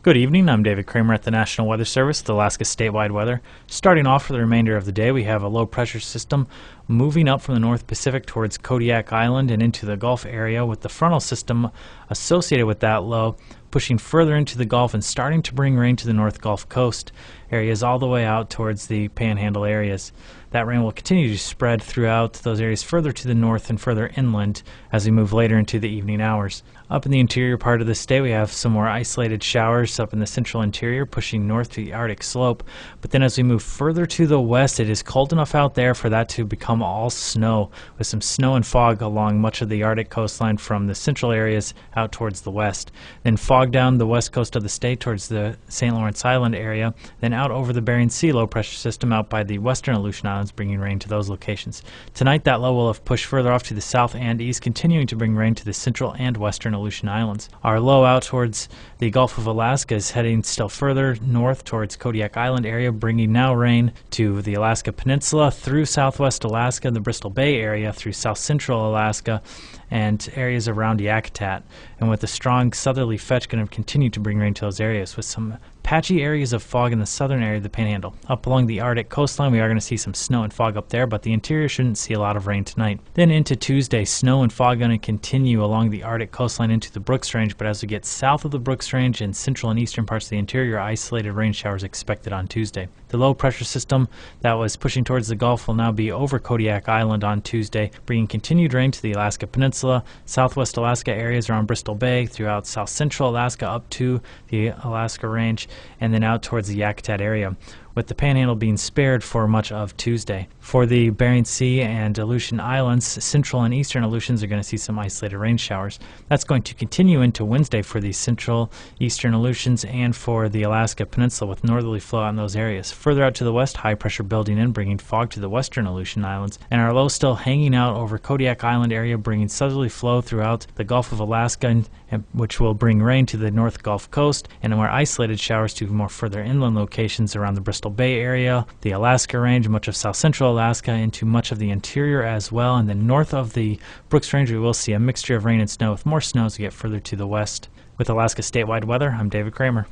Good evening, I'm David Kramer at the National Weather Service with Alaska statewide weather. Starting off for the remainder of the day, we have a low pressure system moving up from the North Pacific towards Kodiak Island and into the Gulf area, with the frontal system associated with that low pushing further into the Gulf and starting to bring rain to the North Gulf Coast areas all the way out towards the Panhandle areas. That rain will continue to spread throughout those areas further to the north and further inland as we move later into the evening hours. Up in the interior part of the state, we have some more isolated showers up in the central interior pushing north to the Arctic slope. But then as we move further to the west, it is cold enough out there for that to become all snow, with some snow and fog along much of the Arctic coastline from the central areas out towards the west. Then fog down the west coast of the state towards the St. Lawrence Island area, then out over the Bering Sea low pressure system out by the western Aleutian Islands, bringing rain to those locations. Tonight that low will have pushed further off to the south and east, continuing to bring rain to the central and western Aleutian Islands. Our low out towards the Gulf of Alaska is heading still further north towards Kodiak Island area, bringing now rain to the Alaska Peninsula through southwest Alaska, the Bristol Bay area, through south central Alaska, and areas around Yakutat. And with the strong southerly fetch going to continue to bring rain to those areas, with some patchy areas of fog in the southern area of the Panhandle. Up along the Arctic coastline, we are going to see some snow and fog up there, but the interior shouldn't see a lot of rain tonight. Then into Tuesday, snow and fog going to continue along the Arctic coastline into the Brooks Range, but as we get south of the Brooks Range and central and eastern parts of the interior, isolated rain showers expected on Tuesday. The low pressure system that was pushing towards the Gulf will now be over Kodiak Island on Tuesday, bringing continued rain to the Alaska Peninsula, southwest Alaska areas around Bristol Bay, throughout south central Alaska up to the Alaska Range, and then out towards the Yakutat area, with the Panhandle being spared for much of Tuesday. For the Bering Sea and Aleutian Islands, central and eastern Aleutians are going to see some isolated rain showers. That's going to continue into Wednesday for the central, eastern Aleutians and for the Alaska Peninsula, with northerly flow out in those areas. Further out to the west, high pressure building in, bringing fog to the western Aleutian Islands, and our low still hanging out over Kodiak Island area, bringing southerly flow throughout the Gulf of Alaska, which will bring rain to the North Gulf Coast, and more isolated showers to more further inland locations around the Bristol Bay area, the Alaska Range, much of south central Alaska, into much of the interior as well. And then north of the Brooks Range, we will see a mixture of rain and snow, with more snow as we get further to the west. With Alaska statewide weather, I'm David Kramer.